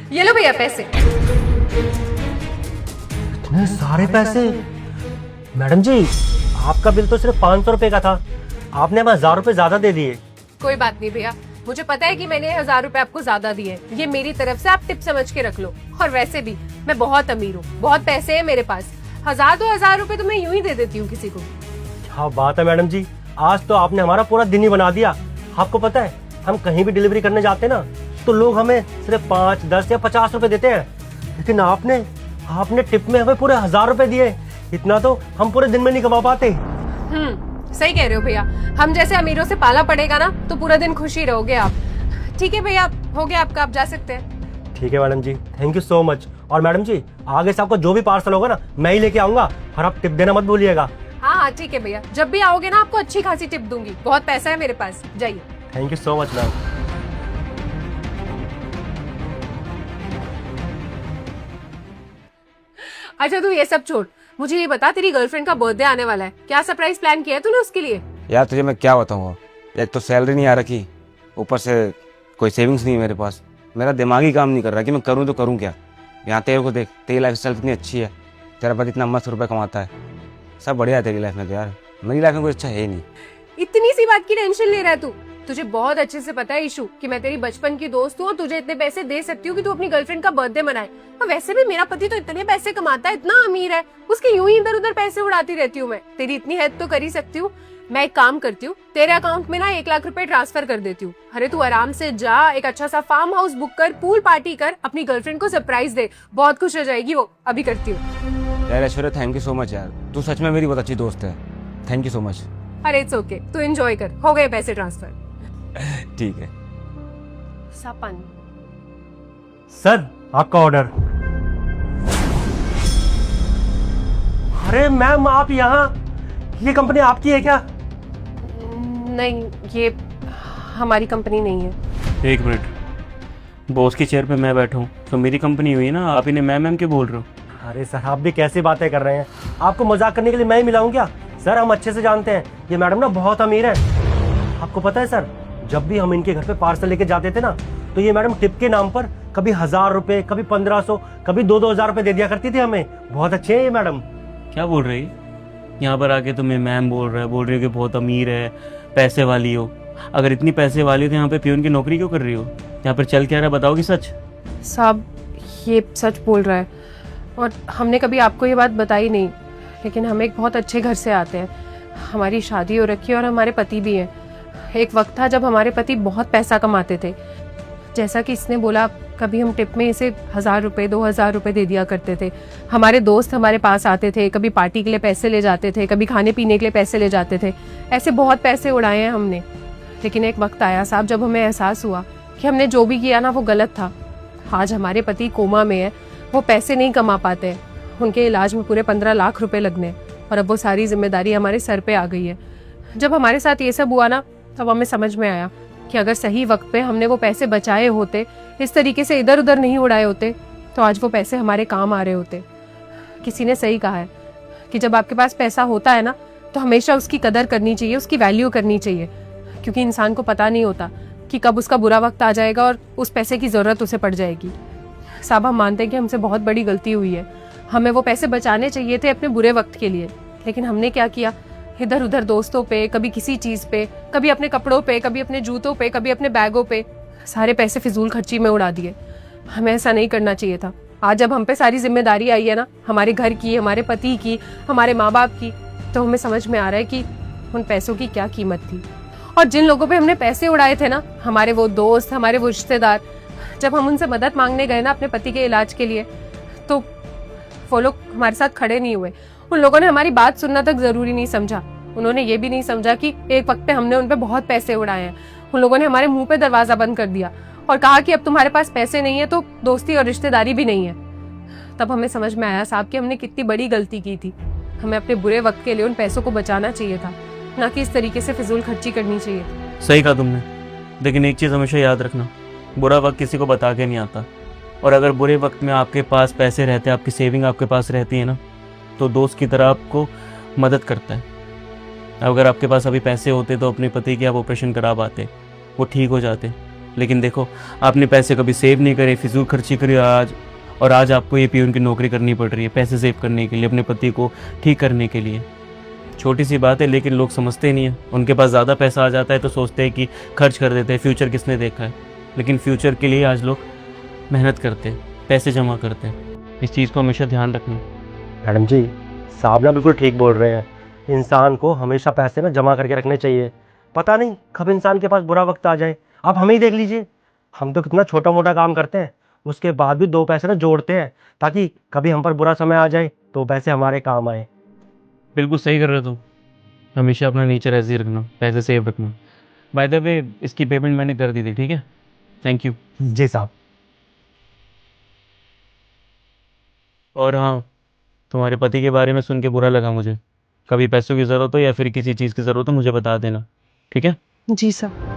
ये लो भैया पैसे। इतने सारे पैसे? मैडम जी, आपका बिल तो सिर्फ 500 रुपए का था, आपने हमें 1000 रुपए ज्यादा दे दिए। कोई बात नहीं भैया, मुझे पता है कि मैंने 1000 रुपए आपको ज्यादा दिए, ये मेरी तरफ से आप टिप समझ के रख लो। और वैसे भी मैं बहुत अमीर हूँ, बहुत पैसे है मेरे पास। 1000-2000 रुपए तो मैं यूं ही दे देती हूँ किसी को। क्या बात है मैडम जी, आज तो आपने हमारा पूरा दिन ही बना दिया। आपको पता है, हम कहीं भी डिलीवरी करने जाते ना तो लोग हमें सिर्फ 5, 10 या 50 रुपए देते हैं, लेकिन आपने टिप में हमें पूरे 1000 रुपए दिए। इतना तो हम पूरे दिन में नहीं कमा पाते। सही कह रहे हो भैया, हम जैसे अमीरों से पाला पड़ेगा ना तो पूरा दिन खुश ही रहोगे आप। ठीक है भैया, हो गया आपका, आप जा सकते हैं। ठीक है madam ji, thank you so much. और मैडम जी, आगे से आपको जो भी पार्सल होगा ना मैं ही लेके आऊंगा, और आप टिप देना मत भूलिएगा। हाँ ठीक है भैया, जब भी आओगे ना आपको अच्छी खासी टिप दूंगी, बहुत पैसा है मेरे पास। जाइए। Thank you so much ma'am. अच्छा तू ये सब छोड़, मुझे ये बता, तेरी गर्लफ्रेंड का बर्थडे आने वाला है, क्या सरप्राइज प्लान किया है तूने उसके लिए? यार तुझे मैं क्या बताऊँ, एक तो सैलरी नहीं आ रखी, ऊपर से कोई सेविंग्स नहीं है मेरे पास। मेरा दिमाग ही काम नहीं कर रहा कि मैं करूँ तो करूँ क्या। यहाँ तेरे को देख, तेरी लाइफ स्टाइल कितनी अच्छी है, तेरा पति इतना मस्त रुपये कमाता है, सब बढ़िया है तेरी लाइफ में। तो यार मेरी लाइफ में कोई अच्छा है ही नहीं। इतनी सी बात की टेंशन ले रहा है तू? तुझे बहुत अच्छे से पता है ईशु कि मैं तेरी बचपन की दोस्त हूँ और तुझे इतने पैसे दे सकती हूँ कि तू अपनी गर्लफ्रेंड का बर्थडे मनाए। और वैसे भी मेरा पति तो इतने पैसे कमाता है, इतना अमीर है, उसके यूं ही इधर उधर पैसे उड़ाती रहती हूँ मैं। तेरी इतनी हेल्प तो कर ही सकती हूँ। मैं एक काम करती हूँ, तेरे अकाउंट में ना 1 लाख रुपए ट्रांसफर कर देती हूँ। अरे तू आराम से जा, एक अच्छा सा फार्म हाउस बुक कर, पूल पार्टी कर, अपनी गर्लफ्रेंड को सरप्राइज दे, बहुत खुश हो जाएगी वो। अभी करती हूँ। यार Aishwarya, thank you so much यार, तू सच में मेरी बहुत अच्छी दोस्त है। Thank you so much. अरे इट्स ओके, तू एंजॉय कर, हो गए पैसे ट्रांसफर। ठीक है। सपन। सर, आपका ऑर्डर। अरे मैम, आप यहाँ, ये कंपनी आपकी है क्या? नहीं, ये हमारी कंपनी नहीं है। एक मिनट, बॉस की चेयर पे मैं बैठा हूँ तो मेरी कंपनी हुई ना, आप इन्हें मैम क्यों बोल रहे हो? अरे सर, आप भी कैसी बातें कर रहे हैं? आपको मजाक करने के लिए मैं ही मिला हूं क्या? सर, हम अच्छे से जानते हैं, ये मैडम ना बहुत अमीर है। आपको पता है सर, जब भी हम इनके घर पे पार्सल लेके जाते थे ना तो ये मैडम टिप के नाम पर कभी 1000 रुपए, कभी 1500, कभी 2-2000 रुपए दे दिया करती थी हमें। बहुत अच्छे हैं ये मैडम। क्या बोल रही? यहाँ पर आके तुम्हें मैम बोल रहा है, बोल रही हो कि बहुत अमीर है, पैसे वाली हो। अगर इतनी पैसे वाली हो तो यहाँ पे पियून की नौकरी क्यों कर रही हो? यहाँ पर चल क्या रहा है, बताओगी सच? साहब, ये सच बोल रहा है और हमने कभी आपको ये बात बताई नहीं, लेकिन हम एक बहुत अच्छे घर से आते हैं। हमारी शादी हो रखी है और हमारे पति भी हैं। एक वक्त था जब हमारे पति बहुत पैसा कमाते थे। जैसा कि इसने बोला, कभी हम टिप में इसे 1000 रुपए, 2000 रुपए दे दिया करते थे। हमारे दोस्त हमारे पास आते थे, कभी पार्टी के लिए पैसे ले जाते थे, कभी खाने पीने के लिए पैसे ले जाते थे। ऐसे बहुत पैसे उड़ाए हैं हमने। लेकिन एक वक्त आया साहब जब हमें एहसास हुआ कि हमने जो भी किया ना वो गलत था। आज हमारे पति कोमा में है, वो पैसे नहीं कमा पाते, उनके इलाज में पूरे 15 लाख रुपए लगने, और अब वो सारी जिम्मेदारी हमारे सर पे आ गई है। जब हमारे साथ ये सब हुआ ना, तब हमें समझ में आया कि अगर सही वक्त पे हमने वो पैसे बचाए होते, इस तरीके से इधर उधर नहीं उड़ाए होते, तो आज वो पैसे हमारे काम आ रहे होते। किसी ने सही कहा है कि जब आपके पास पैसा होता है ना तो हमेशा उसकी कदर करनी चाहिए, उसकी वैल्यू करनी चाहिए, क्योंकि इंसान को पता नहीं होता कि कब उसका बुरा वक्त आ जाएगा और उस पैसे की ज़रूरत उसे पड़ जाएगी। साहब, हम मानते हैं कि हमसे बहुत बड़ी गलती हुई है, हमें वो पैसे बचाने चाहिए थे अपने बुरे वक्त के लिए, लेकिन हमने क्या किया, इधर उधर दोस्तों पे, कभी किसी चीज़ पे, कभी अपने कपड़ों पे, कभी अपने जूतों पे, कभी अपने बैगों पे, सारे पैसे फिजूल खर्ची में उड़ा दिए। हमें ऐसा नहीं करना चाहिए था। आज जब हम पे सारी जिम्मेदारी आई है ना, हमारे घर की, हमारे पति की, हमारे माँ बाप की, तो हमें समझ में आ रहा है कि उन पैसों की क्या कीमत थी। और जिन लोगों पे हमने पैसे उड़ाए थे ना, हमारे वो दोस्त, हमारे वो रिश्तेदार, जब हम उनसे मदद मांगने गए ना अपने पति के इलाज के लिए, तो वो लोग हमारे साथ खड़े नहीं हुए। उन लोगों ने हमारी बात सुनना तक जरूरी नहीं समझा। उन्होंने ये भी नहीं समझा कि एक वक्त पे हमने उन पे बहुत पैसे उड़ाए हैं। उन लोगों ने हमारे मुंह पे दरवाजा बंद कर दिया और कहा कि अब तुम्हारे पास पैसे नहीं है तो दोस्ती और रिश्तेदारी भी नहीं है। तब हमें समझ में आया साहब कि हमने कितनी बड़ी गलती की थी। हमें अपने बुरे वक्त के लिए उन पैसों को बचाना चाहिए था, ना कि इस तरीके से फिजूल खर्ची करनी चाहिए थी। सही कहा तुमने, लेकिन एक चीज़ हमेशा याद रखना, बुरा वक्त किसी को बता के नहीं आता। और अगर बुरे वक्त में आपके पास पैसे रहते हैं, आपकी सेविंग आपके पास रहती है ना, तो दोस्त की तरह आपको मदद करता है। अगर आपके पास अभी पैसे होते तो अपने पति के आप ऑपरेशन करा पाते, वो ठीक हो जाते। लेकिन देखो, आपने पैसे कभी सेव नहीं करे, फिजूल खर्ची करी आज, और आज आपको ये पियून की नौकरी करनी पड़ रही है पैसे सेव करने के लिए, अपने पति को ठीक करने के लिए। छोटी सी बात है, लेकिन लोग समझते नहीं हैं। उनके पास ज़्यादा पैसा आ जाता है तो सोचते हैं कि खर्च कर देते हैं, फ्यूचर किसने देखा है। लेकिन फ्यूचर के लिए आज लोग मेहनत करते हैं, पैसे जमा करते हैं। इस चीज़ को हमेशा ध्यान रखना। मैडम जी, साहब ना बिल्कुल ठीक बोल रहे हैं। इंसान को हमेशा पैसे ना जमा करके रखने चाहिए। पता नहीं कब इंसान के पास बुरा वक्त आ जाए। आप हमें ही देख लीजिए, हम तो कितना छोटा मोटा काम करते हैं, उसके बाद भी 2 पैसे ना जोड़ते हैं, ताकि कभी हम पर बुरा समय आ जाए तो पैसे हमारे काम आए। बिल्कुल सही कर रहे हो तुम। हमेशा अपना नेचर ऐसे ही रखना, पैसे सेव रखना। बाय द वे, इसकी पेमेंट मैंने कर दी थी, ठीक है? Thank you. जी साहब। और हाँ, तुम्हारे पति के बारे में सुन के बुरा लगा मुझे। कभी पैसों की ज़रूरत हो या फिर किसी चीज़ की ज़रूरत हो, मुझे बता देना, ठीक है? जी सर।